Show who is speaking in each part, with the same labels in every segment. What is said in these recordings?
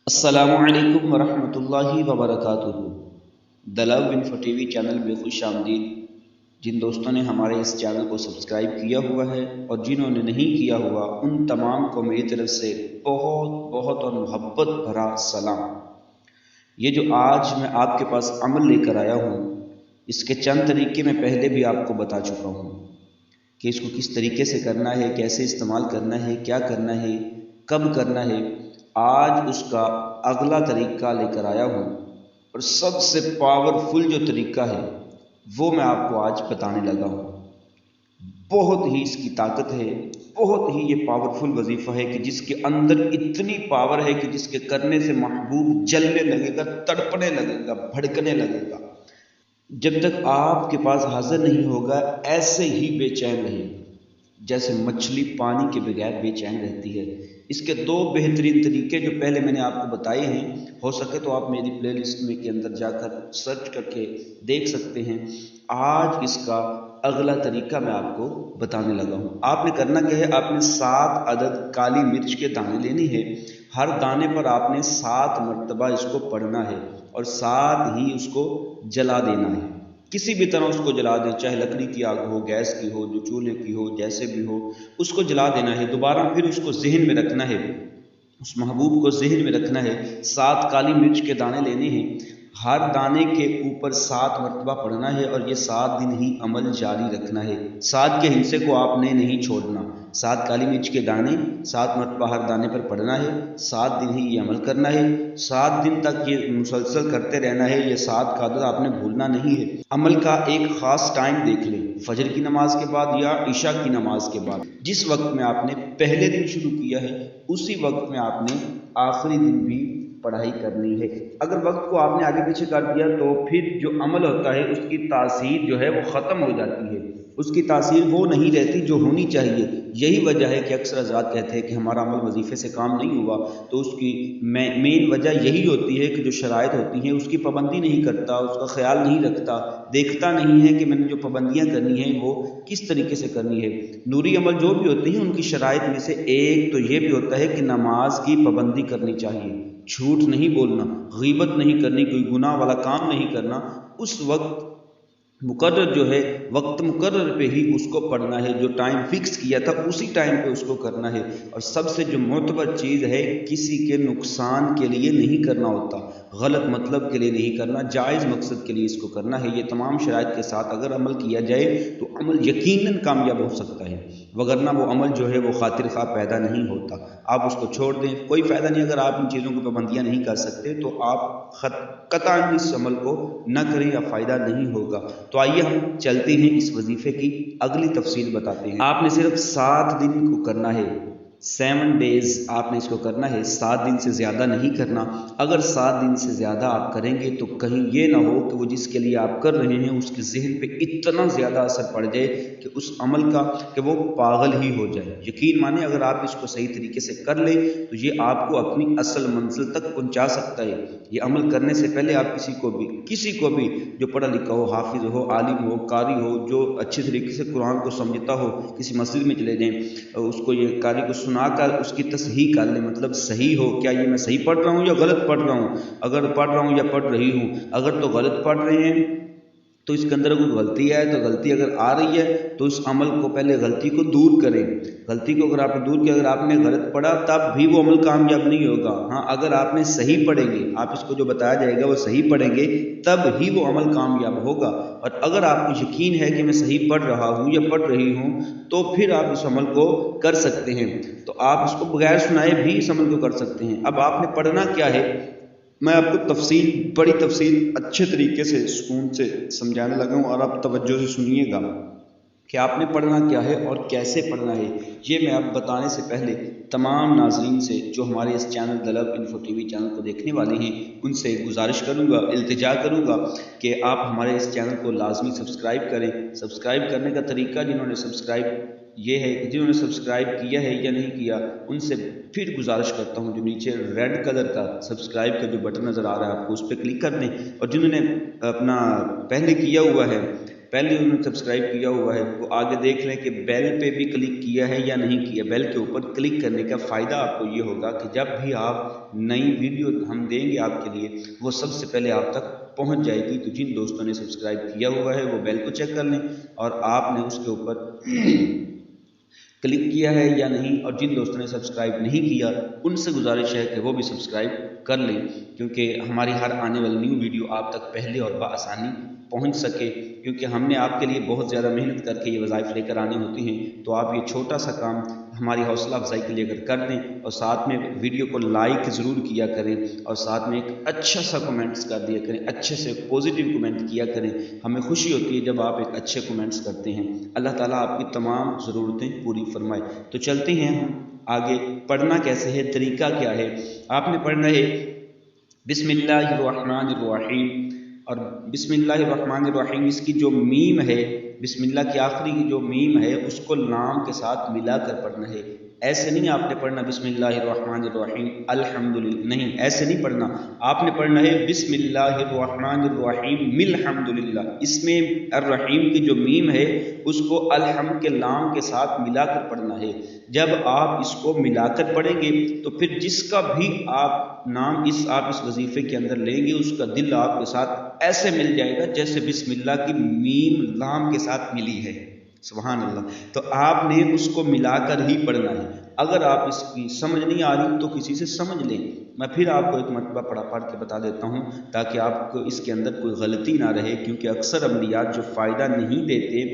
Speaker 1: السلام علیکم ورحمۃ اللہ وبرکاتہ۔ دلو انفو ٹی وی چینل میں خوش آمدید۔ جن دوستوں نے ہمارے اس چینل کو سبسکرائب کیا ہوا ہے اور جنہوں نے نہیں کیا ہوا ان تمام کو میری طرف سے بہت بہت اور محبت بھرا سلام۔ یہ جو آج میں آپ کے پاس عمل لے کر آیا ہوں، اس کے چند طریقے میں پہلے بھی آپ کو بتا چکا ہوں کہ اس کو کس طریقے سے کرنا ہے، کیسے استعمال کرنا ہے، کیا کرنا ہے، کب کرنا ہے۔ آج اس کا اگلا طریقہ لے کر آیا ہوں اور سب سے پاورفل جو طریقہ ہے وہ میں آپ کو آج بتانے لگا ہوں۔ بہت ہی اس کی طاقت ہے، بہت ہی یہ پاورفل وظیفہ ہے کہ جس کے اندر اتنی پاور ہے کہ جس کے کرنے سے محبوب جلنے لگے گا، تڑپنے لگے گا، بھڑکنے لگے گا۔ جب تک آپ کے پاس حاضر نہیں ہوگا ایسے ہی بے چین رہے، جیسے مچھلی پانی کے بغیر بے چین رہتی ہے۔ اس کے دو بہترین طریقے جو پہلے میں نے آپ کو بتائے ہیں، ہو سکے تو آپ میری پلے لسٹ میں کے اندر جا کر سرچ کر کے دیکھ سکتے ہیں۔ آج اس کا اگلا طریقہ میں آپ کو بتانے لگا ہوں۔ آپ نے کرنا کیا ہے، آپ نے 7 عدد کالی مرچ کے دانے لینے ہیں۔ ہر دانے پر آپ نے 7 مرتبہ اس کو پڑھنا ہے اور ساتھ ہی اس کو جلا دینا ہے۔ کسی بھی طرح اس کو جلا دیں، چاہے لکڑی کی آگ ہو، گیس کی ہو، جو چولہے کی ہو، جیسے بھی ہو اس کو جلا دینا ہے۔ دوبارہ پھر اس کو ذہن میں رکھنا ہے، اس محبوب کو ذہن میں رکھنا ہے۔ 7 کالی مرچ کے دانے لینے ہیں، ہر دانے کے اوپر 7 مرتبہ پڑھنا ہے اور یہ 7 دن ہی عمل جاری رکھنا ہے۔ 7 کے ہندسے کو آپ نے نہیں چھوڑنا۔ 7 کالی مرچ کے دانے 7 مرتبہ ہر دانے پر پڑھنا ہے، 7 دن ہی یہ عمل کرنا ہے۔ 7 دن تک یہ مسلسل کرتے رہنا ہے، یہ 7 کا عدد آپ نے بھولنا نہیں ہے۔ عمل کا ایک خاص ٹائم دیکھ لیں، فجر کی نماز کے بعد یا عشاء کی نماز کے بعد۔ جس وقت میں آپ نے پہلے دن شروع کیا ہے اسی وقت میں آپ نے آخری دن بھی پڑھائی کرنی ہے۔ اگر وقت کو آپ نے آگے پیچھے کر دیا تو پھر جو عمل ہوتا ہے اس کی تاثیر جو ہے وہ ختم ہو جاتی ہے، اس کی تاثیر وہ نہیں رہتی جو ہونی چاہیے۔ یہی وجہ ہے کہ اکثر حضرات کہتے ہیں کہ ہمارا عمل وظیفے سے کام نہیں ہوا، تو اس کی مین وجہ یہی ہوتی ہے کہ جو شرائط ہوتی ہیں اس کی پابندی نہیں کرتا، اس کا خیال نہیں رکھتا، دیکھتا نہیں ہے کہ میں نے جو پابندیاں کرنی ہیں وہ کس طریقے سے کرنی ہے۔ نوری عمل جو بھی ہوتی ہیں ان کی شرائط میں سے ایک تو یہ بھی ہوتا ہے کہ نماز کی پابندی کرنی چاہیے، جھوٹ نہیں بولنا، غیبت نہیں کرنی، کوئی گناہ والا کام نہیں کرنا۔ اس وقت مقرر جو ہے، وقت مقرر پہ ہی اس کو پڑھنا ہے، جو ٹائم فکس کیا تھا اسی ٹائم پہ اس کو کرنا ہے۔ اور سب سے جو معتبر چیز ہے، کسی کے نقصان کے لیے نہیں کرنا ہوتا، غلط مطلب کے لیے نہیں کرنا، جائز مقصد کے لیے اس کو کرنا ہے۔ یہ تمام شرائط کے ساتھ اگر عمل کیا جائے تو عمل یقیناً کامیاب ہو سکتا ہے، وگرنہ وہ عمل جو ہے وہ خاطر خواہ پیدا نہیں ہوتا۔ آپ اس کو چھوڑ دیں، کوئی فائدہ نہیں۔ اگر آپ ان چیزوں کو پابندیاں نہیں کر سکتے تو آپ قطعاً اس عمل کو نہ کریں یا فائدہ نہیں ہوگا۔ تو آئیے ہم چلتے ہیں اس وظیفے کی اگلی تفصیل بتاتے ہیں۔ آپ نے صرف 7 دن کو کرنا ہے، 7 days آپ نے اس کو کرنا ہے، 7 دن سے زیادہ نہیں کرنا۔ اگر 7 دن سے زیادہ آپ کریں گے تو کہیں یہ نہ ہو کہ وہ جس کے لیے آپ کر رہے ہیں اس کے ذہن پہ اتنا زیادہ اثر پڑ جائے کہ اس عمل کا کہ وہ پاگل ہی ہو جائے۔ یقین مانیں اگر آپ اس کو صحیح طریقے سے کر لیں تو یہ آپ کو اپنی اصل منزل تک پہنچا سکتا ہے۔ یہ عمل کرنے سے پہلے آپ کسی کو بھی جو پڑھا لکھا ہو، حافظ ہو، عالم ہو، قاری ہو، جو اچھی طریقے سے قرآن کو سمجھتا ہو، کسی مسجد میں چلے جائیں، اس کو یہ قاری کو سنا کر اس کی تصحیح کر لیں، مطلب صحیح ہو، کیا یہ میں صحیح پڑھ رہا ہوں یا غلط پڑھ رہا ہوں؟ اگر پڑھ رہا ہوں یا پڑھ رہی ہوں، اگر تو غلط پڑھ رہے ہیں تو اس کے اندر کوئی غلطی ہے تو غلطی اگر آ رہی ہے تو اس عمل کو پہلے غلطی کو دور کریں۔ غلطی کو اگر آپ نے دور کیا، اگر آپ نے غلط پڑھا تب بھی وہ عمل کامیاب نہیں ہوگا۔ ہاں، اگر آپ نے صحیح پڑھیں گے، آپ اس کو جو بتایا جائے گا وہ صحیح پڑھیں گے تب ہی وہ عمل کامیاب ہوگا۔ اور اگر آپ کو یقین ہے کہ میں صحیح پڑھ رہا ہوں یا پڑھ رہی ہوں تو پھر آپ اس عمل کو کر سکتے ہیں، تو آپ اس کو بغیر سنائے بھی اس عمل کو کر سکتے ہیں۔ اب آپ نے پڑھنا کیا ہے، میں آپ کو بڑی تفصیل اچھے طریقے سے سکون سے سمجھانے لگا ہوں اور آپ توجہ سے سنیے گا کہ آپ نے پڑھنا کیا ہے اور کیسے پڑھنا ہے۔ یہ میں آپ بتانے سے پہلے تمام ناظرین سے جو ہمارے اس چینل دلو انفو ٹی وی چینل کو دیکھنے والے ہیں ان سے گزارش کروں گا، التجا کروں گا کہ آپ ہمارے اس چینل کو لازمی سبسکرائب کریں۔ سبسکرائب کرنے کا طریقہ، یہ ہے کہ جنہوں نے سبسکرائب کیا ہے یا نہیں کیا ان سے پھر گزارش کرتا ہوں جو نیچے ریڈ کلر کا سبسکرائب کا جو بٹن نظر آ رہا ہے آپ کو اس پہ کلک کر دیں، اور جنہوں نے اپنا پہلے کیا ہوا ہے پہلے انہوں نے سبسکرائب کیا ہوا ہے وہ آگے دیکھ لیں کہ بیل پہ بھی کلک کیا ہے یا نہیں کیا۔ بیل کے اوپر کلک کرنے کا فائدہ آپ کو یہ ہوگا کہ جب بھی آپ نئی ویڈیو ہم دیں گے آپ کے لیے وہ سب سے پہلے آپ تک پہنچ جائے گی۔ تو جن دوستوں نے سبسکرائب کیا ہوا ہے وہ بیل کو چیک کر لیں اور آپ نے اس کے اوپر کلک کیا ہے یا نہیں، اور جن دوستوں نے سبسکرائب نہیں کیا ان سے گزارش ہے کہ وہ بھی سبسکرائب کر لیں کیونکہ ہماری ہر آنے والی نیو ویڈیو آپ تک پہلے اور بآسانی پہنچ سکے، کیونکہ ہم نے آپ کے لیے بہت زیادہ محنت کر کے یہ وظائف لے کر آنے ہوتی ہیں۔ تو آپ یہ چھوٹا سا کام ہماری حوصلہ افزائی کے لیے اگر کر دیں اور ساتھ میں ویڈیو کو لائک ضرور کیا کریں اور ساتھ میں ایک اچھا سا کمنٹس کر دیا کریں، اچھے سے پازیٹیو کمنٹ کیا کریں، ہمیں خوشی ہوتی ہے جب آپ ایک اچھے کمنٹس کرتے ہیں۔ اللہ تعالیٰ آپ کی تمام ضرورتیں پوری فرمائے۔ تو چلتے ہیں ہم آگے۔ پڑھنا کیسے ہے، طریقہ کیا ہے؟ آپ نے پڑھنا ہے بسم اللہ الرحمن الرحیم، اور بسم اللہ الرحمن الرحیم اس کی جو میم ہے، بسم اللہ کی آخری کی جو میم ہے اس کو لام کے ساتھ ملا کر پڑھنا ہے۔ ایسے نہیں آپ نے پڑھنا بسم اللہ الرحمن الرحیم الحمدللہ، نہیں ایسے نہیں پڑھنا، آپ نے پڑھنا ہے بسم اللہ الرحمن الرحیم الحمدللہ۔ اس میں الرحیم کی جو میم ہے اس کو الحمد کے لام کے ساتھ ملا کر پڑھنا ہے۔ جب آپ اس کو ملا کر پڑھیں گے تو پھر جس کا بھی آپ نام آپ اس وظیفے کے اندر لیں گے اس کا دل آپ کے ساتھ ایسے مل جائے گا جیسے بسم اللہ کی میم لام کے ساتھ ملی ہے۔ سبحان اللہ۔ تو آپ نے اس کو ملا کر ہی پڑھنا ہے۔ اگر آپ اس کی سمجھ نہیں آ رہی تو کسی سے سمجھ لیں، میں پھر آپ کو ایک مرتبہ پڑھ کے بتا دیتا ہوں تاکہ آپ کو اس کے اندر کوئی غلطی نہ رہے، کیونکہ اکثر عملیات جو فائدہ نہیں دیتے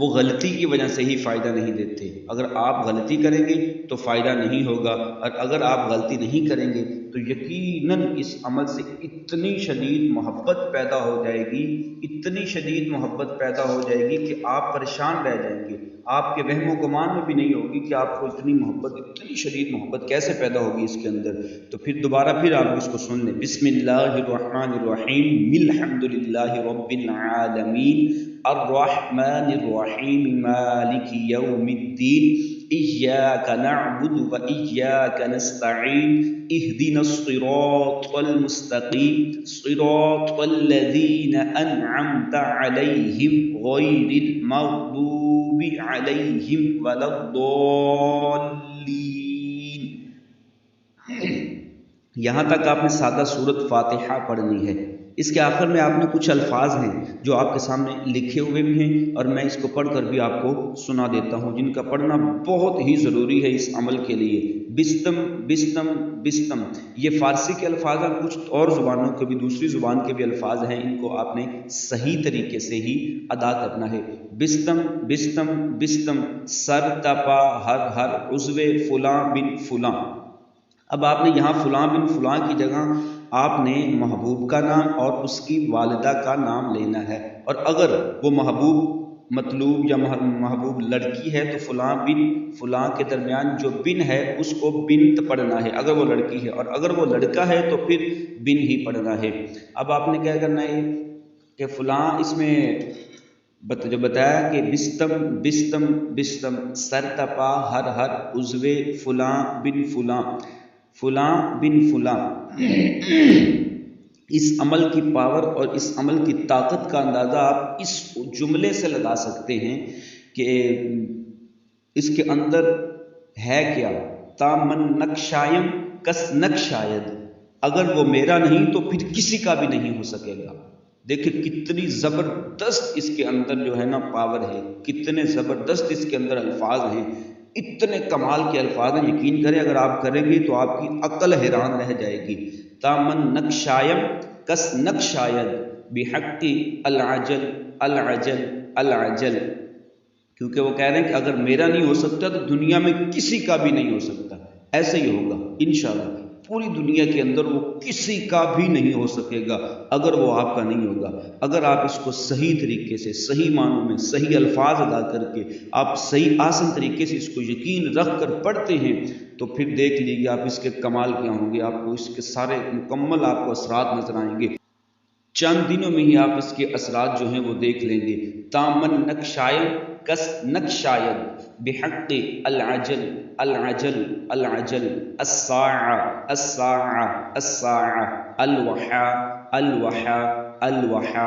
Speaker 1: وہ غلطی کی وجہ سے ہی فائدہ نہیں دیتے۔ اگر آپ غلطی کریں گے تو فائدہ نہیں ہوگا، اور اگر آپ غلطی نہیں کریں گے تو یقیناً اس عمل سے اتنی شدید محبت پیدا ہو جائے گی، اتنی شدید محبت پیدا ہو جائے گی کہ آپ پریشان رہ جائیں گے۔ آپ کے وہم و گمان میں بھی نہیں ہوگی کہ آپ کو اتنی محبت، اتنی شدید محبت کیسے پیدا ہوگی اس کے اندر۔ تو پھر دوبارہ پھر آپ اس کو سن لیں، بسم اللہ الرحمن الرحیم الحمدللہ رب العالمین الرحمن الرحیم مالک یوم الدین ایاک نعبد و ایاک نستعین اہدنا الصراط المستقیم صراط الذین انعمت علیہم غیر المغضوب علیہم ولا الضالین۔ یہاں تک آپ نے سادہ سورۃ فاتحہ پڑھنی ہے۔ اس کے آخر میں آپ نے کچھ الفاظ ہیں جو آپ کے سامنے لکھے ہوئے بھی ہیں اور میں اس کو پڑھ کر بھی آپ کو سنا دیتا ہوں، جن کا پڑھنا بہت ہی ضروری ہے اس عمل کے لیے۔ بستم بستم بستم، یہ فارسی کے الفاظ ہیں، کچھ اور زبانوں کے بھی، دوسری زبان کے بھی الفاظ ہیں، ان کو آپ نے صحیح طریقے سے ہی ادا کرنا ہے۔ بستم بستم بستم، سر تپا ہر ہر عضو فلاں بن فلاں۔ اب آپ نے یہاں فلاں بن فلاں کی جگہ آپ نے محبوب کا نام اور اس کی والدہ کا نام لینا ہے، اور اگر وہ محبوب مطلوب یا محبوب لڑکی ہے تو فلاں بن فلاں کے درمیان جو بن ہے اس کو بنت پڑھنا ہے اگر وہ لڑکی ہے، اور اگر وہ لڑکا ہے تو پھر بن ہی پڑھنا ہے۔ اب آپ نے کیا کرنا ہے کہ فلاں اس میں جو بتایا کہ بستم بستم بستم، سر تپا ہر ہر عضو فلاں بن فلاں، فلاں بن فلاں۔ اس عمل کی پاور اور اس عمل کی طاقت کا اندازہ آپ اس جملے سے لگا سکتے ہیں کہ اس کے اندر ہے کیا۔ تامن نقشائم کس نقشاید، اگر وہ میرا نہیں تو پھر کسی کا بھی نہیں ہو سکے گا۔ دیکھیں کتنی زبردست اس کے اندر جو ہے نا پاور ہے، کتنے زبردست اس کے اندر الفاظ ہیں، اتنے کمال کے الفاظ ہیں، یقین کریں اگر آپ کریں گے تو آپ کی عقل حیران رہ جائے گی۔ تامن نقشائم کس نقشاید بحق العجل العجل العجل، کیونکہ وہ کہہ رہے ہیں کہ اگر میرا نہیں ہو سکتا تو دنیا میں کسی کا بھی نہیں ہو سکتا۔ ایسے ہی ہوگا انشاءاللہ، پوری دنیا کے اندر وہ کسی کا بھی نہیں ہو سکے گا اگر وہ آپ کا نہیں ہوگا۔ اگر آپ اس کو صحیح طریقے سے، صحیح معنوں میں، صحیح الفاظ ادا کر کے، آپ صحیح آسان طریقے سے اس کو یقین رکھ کر پڑھتے ہیں تو پھر دیکھ لیجیے آپ اس کے کمال کیا ہوں گے، آپ کو اس کے سارے مکمل آپ کو اثرات نظر آئیں گے۔ چند دنوں میں ہی آپ اس کے اثرات جو ہیں وہ دیکھ لیں گے۔ تامن نقشائم کس نقشاید بحق العجل العجل العجل الساعة الساعة الساعة الوحا الوحا الوحا